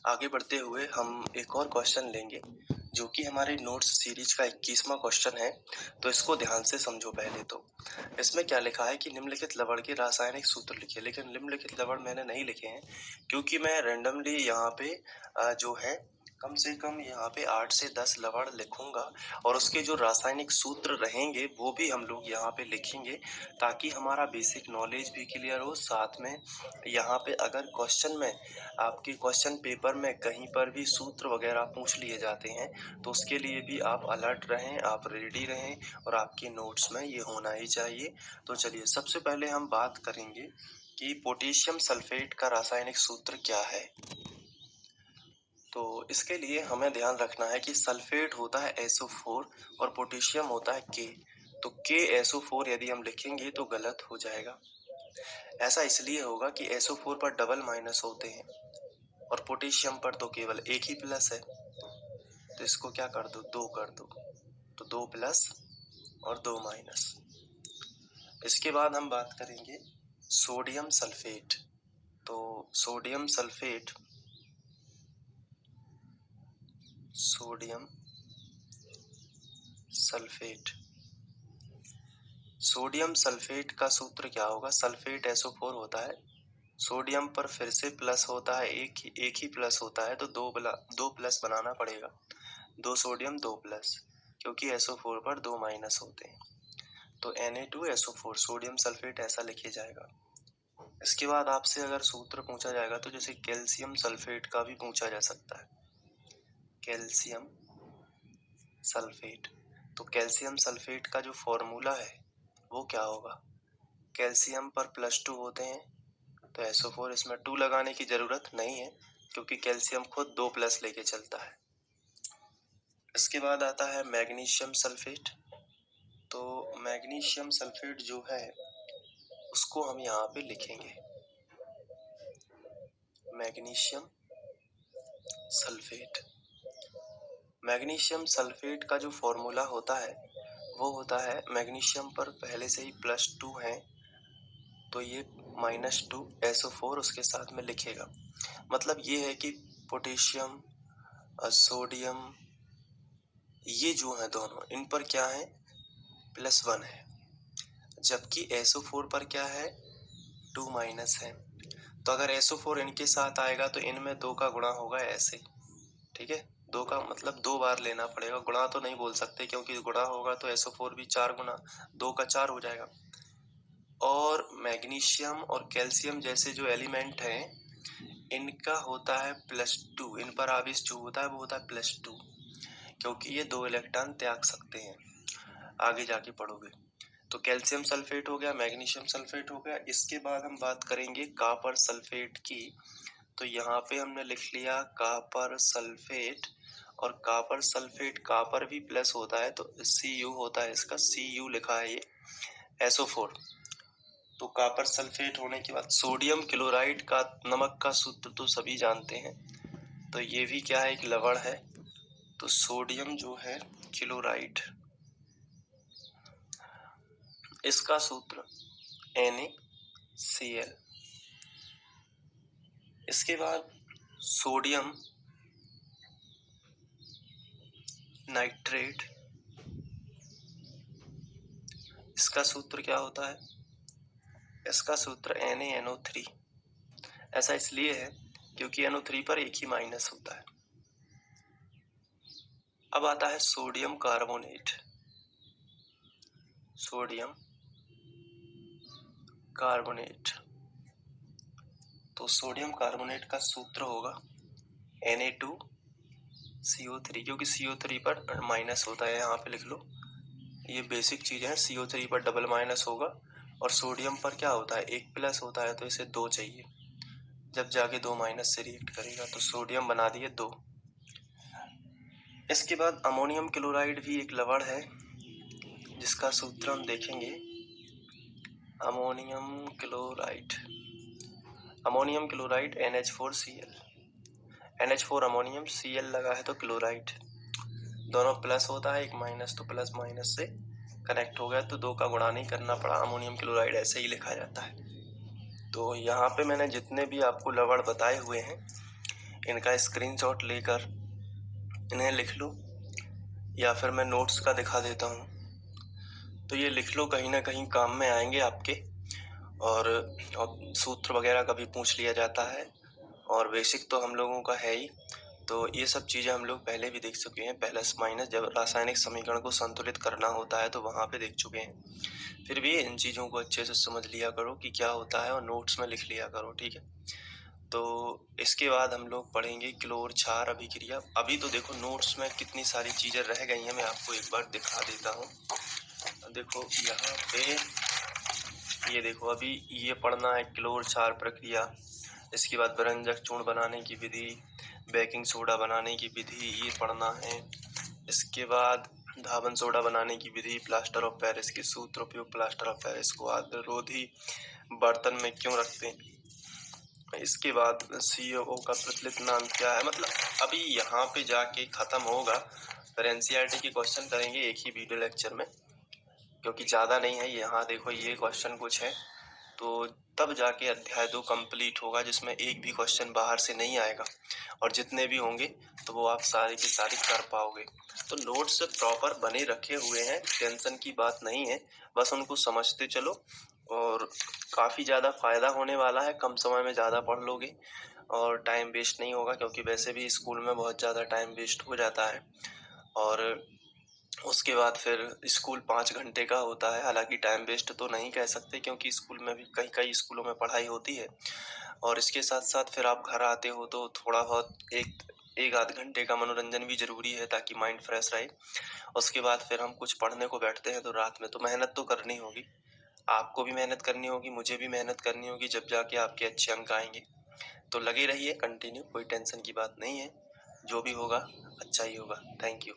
आगे बढ़ते हुए हम एक और क्वेश्चन लेंगे जो कि हमारे नोट्स सीरीज का 21वां क्वेश्चन है। तो इसको ध्यान से समझो पहले तो। इसमें क्या लिखा है कि निम्नलिखित लवण के रासायनिक सूत्र लिखिए, लेकिन निम्नलिखित लवण मैंने नहीं लिखे हैं क्योंकि मैं रैंडमली यहाँ पे जो है कम से कम यहाँ पे 8 से 10 लवण लिखूंगा और उसके जो रासायनिक सूत्र रहेंगे वो भी हम लोग यहाँ पे लिखेंगे ताकि हमारा बेसिक नॉलेज भी क्लियर हो। साथ में यहाँ पे अगर क्वेश्चन में आपके क्वेश्चन पेपर में कहीं पर भी सूत्र वगैरह पूछ लिए जाते हैं तो उसके लिए भी आप अलर्ट रहें, आप रेडी रहें और आपके नोट्स में ये होना ही चाहिए। तो चलिए सबसे पहले हम बात करेंगे कि पोटेशियम सल्फेट का रासायनिक सूत्र क्या है। तो इसके लिए हमें ध्यान रखना है कि सल्फेट होता है SO4 और पोटेशियम होता है K। तो KSO4 यदि हम लिखेंगे तो गलत हो जाएगा। ऐसा इसलिए होगा कि SO4 पर डबल माइनस होते हैं और पोटेशियम पर तो केवल एक ही प्लस है। तो इसको क्या कर दो, 2 कर दो, तो 2 प्लस और 2 माइनस। इसके बाद हम बात करेंगे सोडियम सल्फेट। तो सोडियम सल्फेट सोडियम सल्फेट का सूत्र क्या होगा। सल्फेट SO4 होता है, सोडियम पर फिर से प्लस होता है, एक ही प्लस होता है तो दो प्लस बनाना पड़ेगा। 2 सोडियम 2 प्लस, क्योंकि SO4 पर 2 माइनस होते हैं तो Na2SO4 सोडियम सल्फेट ऐसा लिखे जाएगा। इसके बाद आपसे अगर सूत्र पूछा जाएगा तो जैसे कैल्शियम सल्फेट का भी पूछा जा सकता है, कैल्शियम सल्फेट। तो कैल्शियम सल्फेट का जो फॉर्मूला है वो क्या होगा। कैल्शियम पर +2 होते हैं तो SO4, इसमें 2 लगाने की जरूरत नहीं है क्योंकि कैल्शियम खुद 2 प्लस लेके चलता है। इसके बाद आता है मैग्नीशियम सल्फेट। तो मैग्नीशियम सल्फेट जो है उसको हम यहाँ पे लिखेंगे मैग्नीशियम सल्फेट। मैग्नीशियम सल्फेट का जो फॉर्मूला होता है वो होता है, मैग्नीशियम पर पहले से ही +2 है तो ये -2 SO4 उसके साथ में लिखेगा। मतलब ये है कि पोटेशियम सोडियम ये जो है दोनों, इन पर क्या है, +1 है, जबकि SO4 पर क्या है, 2 माइनस है। तो अगर SO4 इनके साथ आएगा तो इनमें 2 का गुणा होगा ऐसे, ठीक है। 2 का मतलब 2 बार लेना पड़ेगा, गुणा तो नहीं बोल सकते क्योंकि गुणा होगा तो SO4 भी 4 गुना 2 का 4 हो जाएगा। और मैग्नीशियम और कैल्शियम जैसे जो एलिमेंट हैं इनका होता है +2, इन पर आवेश जो होता है वो होता है +2 क्योंकि ये 2 इलेक्ट्रॉन त्याग सकते हैं। आगे जाके पढ़ोगे। तो कैल्शियम सल्फेट हो गया, मैग्नीशियम सल्फेट हो गया। इसके बाद हम बात करेंगे कॉपर सल्फेट की। तो यहाँ पे हमने लिख लिया कॉपर सल्फेट, और कॉपर सल्फेट कॉपर भी प्लस होता है तो Cu होता है, इसका Cu लिखा है ये SO4। तो कॉपर सल्फेट होने के बाद सोडियम क्लोराइड का नमक का सूत्र तो सभी जानते हैं, तो ये भी क्या है, एक लवण है। तो सोडियम जो है क्लोराइड, इसका सूत्र NaCl। इसके बाद सोडियम नाइट्रेट, इसका सूत्र क्या होता है, इसका सूत्र NaNO3। ऐसा इसलिए है क्योंकि NO3 पर एक ही माइनस होता है। अब आता है सोडियम कार्बोनेट। सोडियम कार्बोनेट, तो सोडियम कार्बोनेट का सूत्र होगा Na2CO3, क्योंकि CO3 पर माइनस होता है, यहाँ पे लिख लो, ये बेसिक चीज है। CO3 पर डबल माइनस होगा और सोडियम पर क्या होता है, एक प्लस होता है तो इसे 2 चाहिए, जब जाके 2 माइनस से रिएक्ट करेगा तो सोडियम बना दिए 2। इसके बाद अमोनियम क्लोराइड भी एक लवण है जिसका सूत्र हम देखेंगे। Ammonium chloride NH4Cl, NH4 ammonium, Cl लगा है तो क्लोराइड, दोनों प्लस होता है, एक माइनस तो प्लस माइनस से कनेक्ट हो गया तो 2 का गुणा नहीं करना पड़ा। अमोनियम क्लोराइड ऐसे ही लिखा जाता है। तो यहाँ पे मैंने जितने भी आपको लवण बताए हुए हैं इनका स्क्रीनशॉट लेकर इन्हें लिख लो, या फिर मैं नोट्स का दिखा देता हूँ। तो ये लिख लो, कहीं ना कहीं काम में आएंगे आपके। और सूत्र वगैरह का भी पूछ लिया जाता है, और बेसिक तो हम लोगों का है ही। तो ये सब चीज़ें हम लोग पहले भी देख चुके हैं, प्लस माइनस जब रासायनिक समीकरण को संतुलित करना होता है तो वहाँ पे देख चुके हैं। फिर भी इन चीज़ों को अच्छे से समझ लिया करो कि क्या होता है, और नोट्स में लिख लिया करो, ठीक है। तो इसके बाद हम लोग पढ़ेंगे क्लोर क्षार अभिक्रिया। अभी तो देखो नोट्स में कितनी सारी चीज़ें रह गई हैं, मैं आपको एक बार दिखा देता हूँ। देखो यहाँ पे, ये देखो अभी ये पढ़ना है क्लोर क्षार प्रक्रिया। इसके बाद व्यंजक चूर्ण बनाने की विधि, बेकिंग सोडा बनाने की विधि, ये पढ़ना है। इसके बाद धावन सोडा बनाने की विधि, प्लास्टर ऑफ पेरिस के सूत्र, उपयोग प्लास्टर ऑफ पेरिस को आद्ररोधी बर्तन में क्यों रखते हैं। इसके बाद सीओ का प्रचलित नाम क्या है। मतलब अभी यहाँ पे जाके खत्म होगा, फिर एनसीईआरटी के क्वेश्चन करेंगे एक ही वीडियो लेक्चर में, क्योंकि ज़्यादा नहीं है। यहाँ देखो ये क्वेश्चन कुछ है, तो तब जाके अध्याय 2 कंप्लीट होगा, जिसमें एक भी क्वेश्चन बाहर से नहीं आएगा, और जितने भी होंगे तो वो आप सारे के सारे कर पाओगे। तो नोट्स प्रॉपर बने रखे हुए हैं, टेंशन की बात नहीं है, बस उनको समझते चलो, और काफ़ी ज़्यादा फ़ायदा होने वाला है। कम समय में ज़्यादा पढ़ लोगे और टाइम वेस्ट नहीं होगा, क्योंकि वैसे भी स्कूल में बहुत ज़्यादा टाइम वेस्ट हो जाता है। और उसके बाद फिर स्कूल 5 घंटे का होता है। हालांकि टाइम वेस्ट तो नहीं कह सकते, क्योंकि स्कूल में भी कई स्कूलों में पढ़ाई होती है, और इसके साथ साथ फिर आप घर आते हो तो थोड़ा बहुत एक आध घंटे का मनोरंजन भी जरूरी है, ताकि माइंड फ्रेश रहे। उसके बाद फिर हम कुछ पढ़ने को बैठते हैं, तो रात में तो मेहनत तो करनी होगी, आपको भी मेहनत करनी होगी, मुझे भी मेहनत करनी होगी, जब जाके आपके अच्छे अंक आएंगे। तो लगे रहिए कंटिन्यू, कोई टेंशन की बात नहीं है, जो भी होगा अच्छा ही होगा। Thank you.